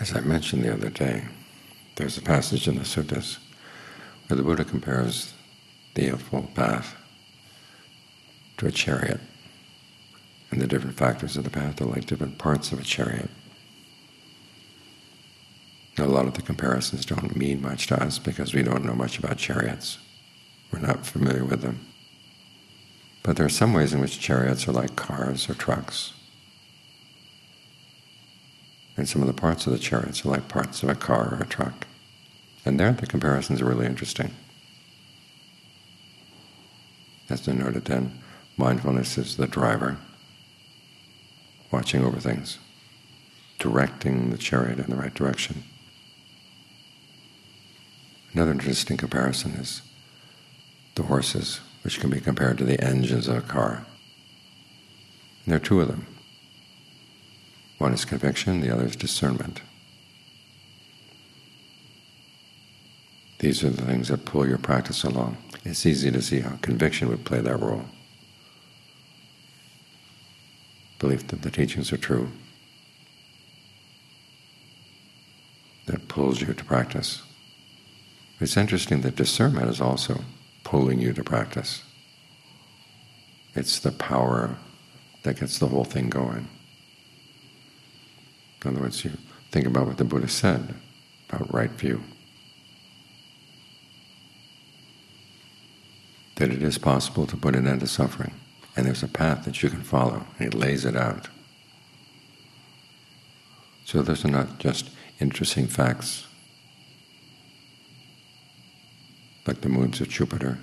As I mentioned the other day, there's a passage in the suttas where the Buddha compares the Eightfold Path to a chariot, and the different factors of the path are like different parts of a chariot. Now, a lot of the comparisons don't mean much to us because we don't know much about chariots. We're not familiar with them. But there are some ways in which chariots are like cars or trucks. And some of the parts of the chariots are like parts of a car or a truck. And there the comparisons are really interesting. As denoted then, mindfulness is the driver, watching over things, directing the chariot in the right direction. Another interesting comparison is the horses, which can be compared to the engines of a car. And there are two of them. One is conviction, the other is discernment. These are the things that pull your practice along. It's easy to see how conviction would play that role. Belief that the teachings are true, that pulls you to practice. It's interesting that discernment is also pulling you to practice. It's the power that gets the whole thing going. In other words, you think about what the Buddha said about right view. That it is possible to put an end to suffering, and there's a path that you can follow, and he lays it out. So those are not just interesting facts like the moons of Jupiter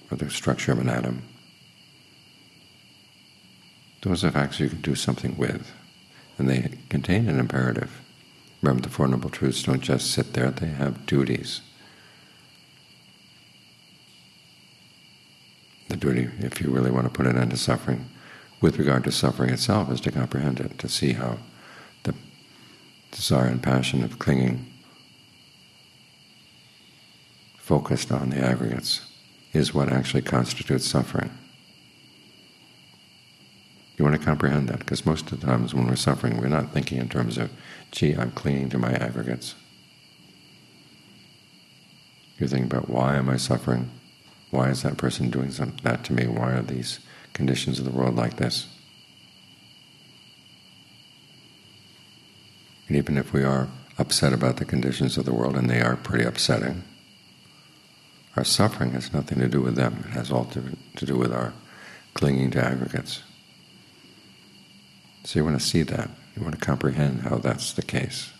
or the structure of an atom. Those are facts you can do something with, and they contain an imperative. Remember, the Four Noble Truths don't just sit there, they have duties. The duty, if you really want to put an end to suffering, with regard to suffering itself, is to comprehend it, to see how the desire and passion of clinging focused on the aggregates is what actually constitutes suffering. You want to comprehend that, because most of the times when we're suffering, we're not thinking in terms of, gee, I'm clinging to my aggregates. You're thinking about, why am I suffering? Why is that person doing that to me? Why are these conditions of the world like this? And even if we are upset about the conditions of the world, and they are pretty upsetting, our suffering has nothing to do with them. It has all to do with our clinging to aggregates. So you want to see that. You want to comprehend how that's the case.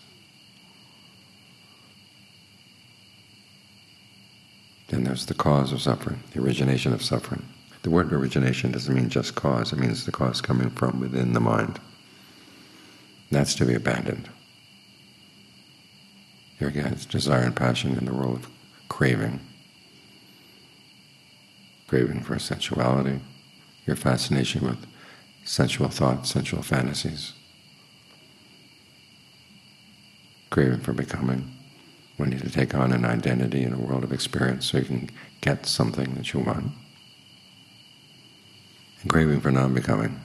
Then there's the cause of suffering, the origination of suffering. The word origination doesn't mean just cause. It means the cause coming from within the mind. That's to be abandoned. Here again, it's desire and passion in the role of craving. Craving for sensuality, your fascination with sensual thoughts, sensual fantasies. Craving for becoming, wanting to take on an identity in a world of experience so you can get something that you want. And craving for non-becoming.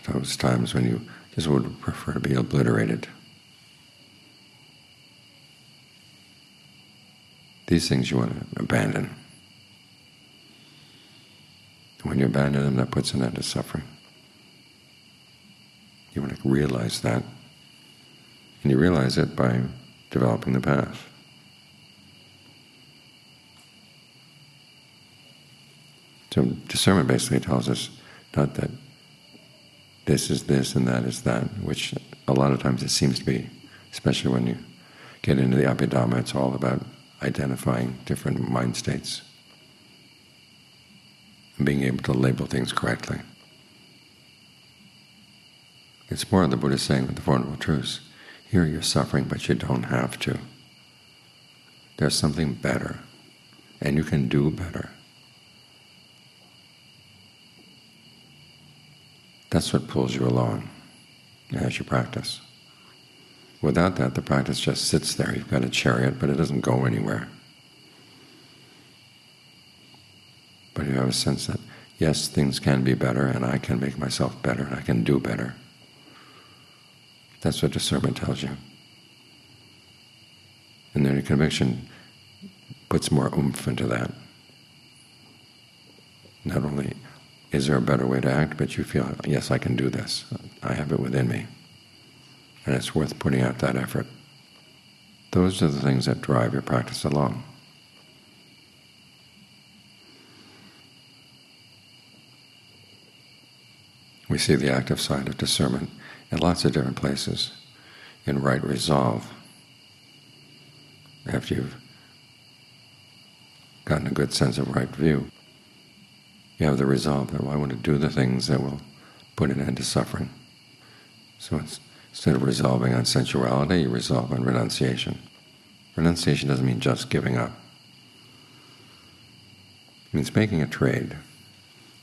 Those times when you just would prefer to be obliterated. These things you want to abandon. When you abandon them, that puts an end to suffering. You want to realize that. And you realize it by developing the path. So discernment basically tells us not that this is this and that is that, which a lot of times it seems to be, especially when you get into the Abhidhamma, it's all about identifying different mind states and being able to label things correctly. It's more the Buddha saying with the Four Noble Truths, here you're suffering, but you don't have to. There's something better, and you can do better. That's what pulls you along as you practice. Without that, the practice just sits there. You've got a chariot, but it doesn't go anywhere. But you have a sense that yes, things can be better, and I can make myself better, and I can do better. That's what discernment tells you. And then your conviction puts more oomph into that. Not only is there a better way to act, but you feel, yes, I can do this. I have it within me. And it's worth putting out that effort. Those are the things that drive your practice along. We see the active side of discernment in lots of different places. In right resolve, after you've gotten a good sense of right view, you have the resolve that, well, I want to do the things that will put an end to suffering. So instead of resolving on sensuality, you resolve on renunciation. Renunciation doesn't mean just giving up. It means making a trade.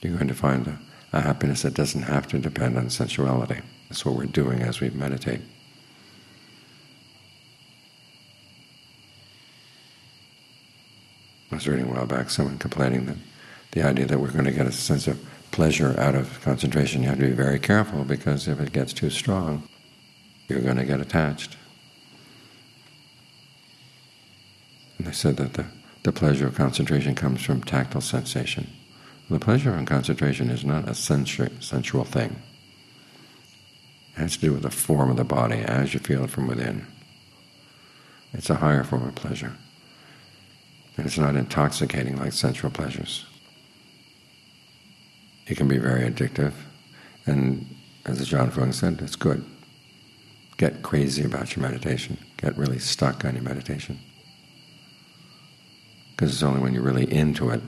You're going to find a happiness that doesn't have to depend on sensuality. That's what we're doing as we meditate. I was reading a while back someone complaining that the idea that we're going to get a sense of pleasure out of concentration, you have to be very careful, because if it gets too strong, you're going to get attached. And they said that the pleasure of concentration comes from tactile sensation. The pleasure of concentration is not a sensual thing. It has to do with the form of the body as you feel it from within. It's a higher form of pleasure. And it's not intoxicating like sensual pleasures. It can be very addictive, and as Ajaan Fuang said, it's good. Get crazy about your meditation. Get really stuck on your meditation. Because it's only when you're really into it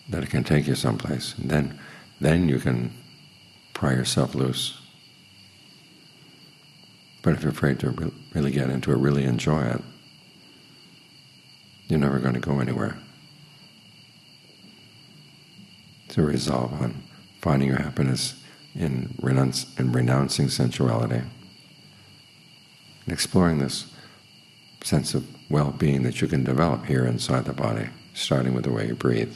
that it can take you someplace. And then you can pry yourself loose. But if you're afraid to really get into it, really enjoy it, you're never going to go anywhere. So resolve on finding your happiness in renouncing sensuality, and exploring this sense of well-being that you can develop here inside the body, starting with the way you breathe.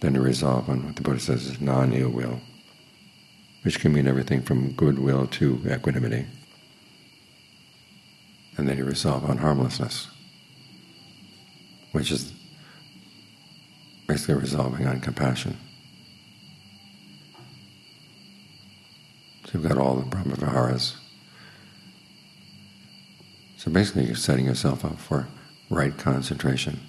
Then you resolve on what the Buddha says is non-ill will, which can mean everything from goodwill to equanimity. And then you resolve on harmlessness, which is basically resolving on compassion. So you've got all the Brahmaviharas. So basically you're setting yourself up for right concentration.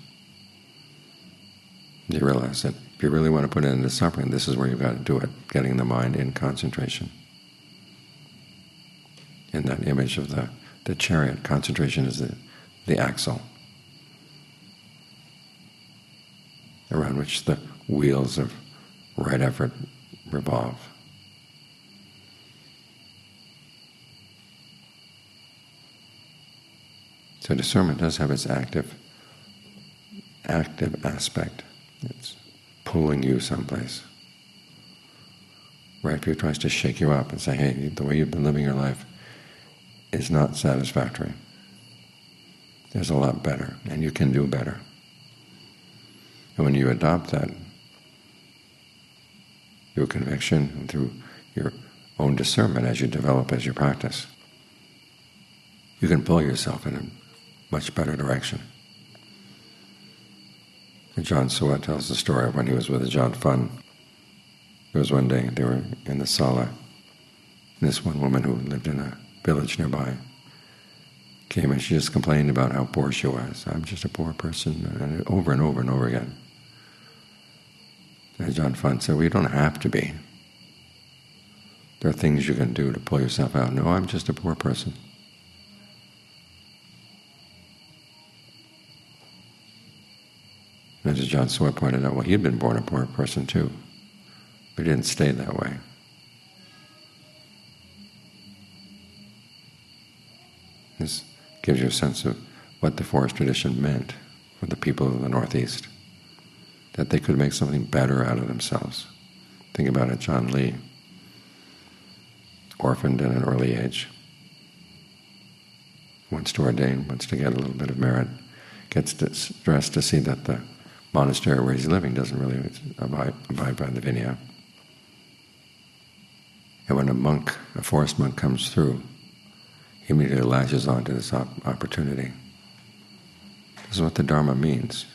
You realize that if you really want to put an end to suffering, this is where you've got to do it, getting the mind in concentration. In that image of the chariot, concentration is the axle around which the wheels of right effort revolve. So discernment does have its active aspect. It's pulling you someplace. Right view tries to shake you up and say, hey, the way you've been living your life is not satisfactory. There's a lot better, and you can do better. And when you adopt that, your conviction, and through your own discernment as you develop as you practice, you can pull yourself in a much better direction. Ajaan Fuang tells the story of when he was with Ajaan Fuang. There was one day they were in the sala, and this one woman who lived in a village nearby came, and she just complained about how poor she was. I'm just a poor person, and over and over and over again. And Ajaan Fuang said, well, you don't have to be. There are things you can do to pull yourself out. No, I'm just a poor person. As Ajaan Fuang pointed out, well, he'd been born a poor person too, but he didn't stay that way. This gives you a sense of what the forest tradition meant for the people of the Northeast, that they could make something better out of themselves. Think about it, John Lee, orphaned at an early age, wants to ordain, wants to get a little bit of merit, gets distressed to see that the monastery where he's living doesn't really abide by the Vinaya. And when a forest monk comes through, he immediately latches onto this opportunity. This is what the Dharma means.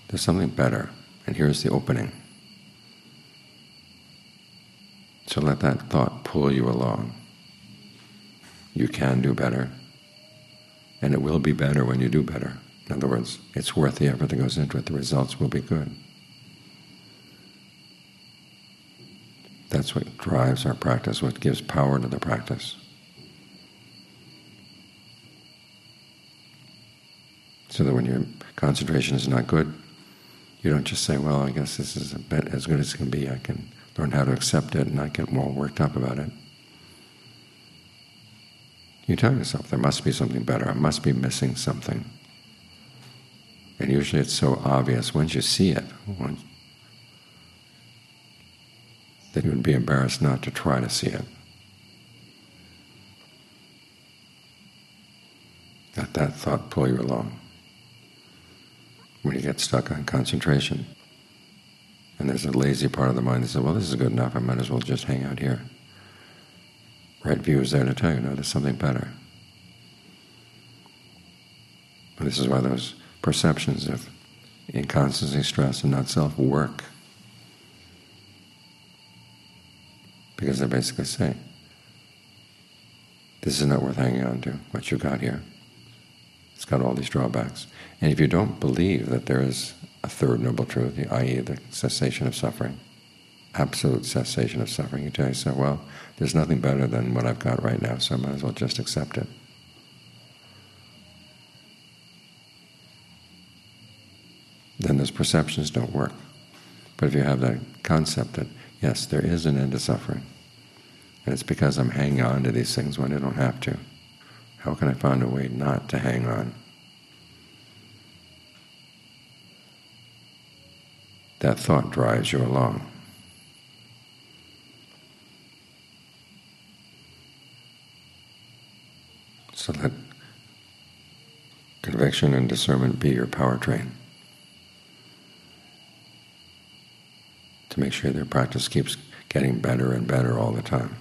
There's something better, and here's the opening. So let that thought pull you along. You can do better, and it will be better when you do better. In other words, it's worth the effort that goes into it. The results will be good. That's what drives our practice, what gives power to the practice. So that when your concentration is not good, you don't just say, well, I guess this is a bit as good as it can be. I can learn how to accept it and not get more worked up about it. You tell yourself, there must be something better. I must be missing something. And usually it's so obvious once you see it, that you would be embarrassed not to try to see it. Let that thought pull you along. When you get stuck on concentration, and there's a lazy part of the mind that says, well, this is good enough, I might as well just hang out here. Right view is there to tell you, no, there's something better. And this is why those perceptions of inconstancy, stress, and not self work. Because they basically say, this is not worth hanging on to, what you got here. It's got all these drawbacks. And if you don't believe that there is a third noble truth, i.e. the cessation of suffering, absolute cessation of suffering, you tell yourself, well, there's nothing better than what I've got right now, so I might as well just accept it. Then those perceptions don't work. But if you have that concept that, yes, there is an end to suffering, and it's because I'm hanging on to these things when I don't have to, how can I find a way not to hang on? That thought drives you along. So let conviction and discernment be your powertrain to make sure their practice keeps getting better and better all the time.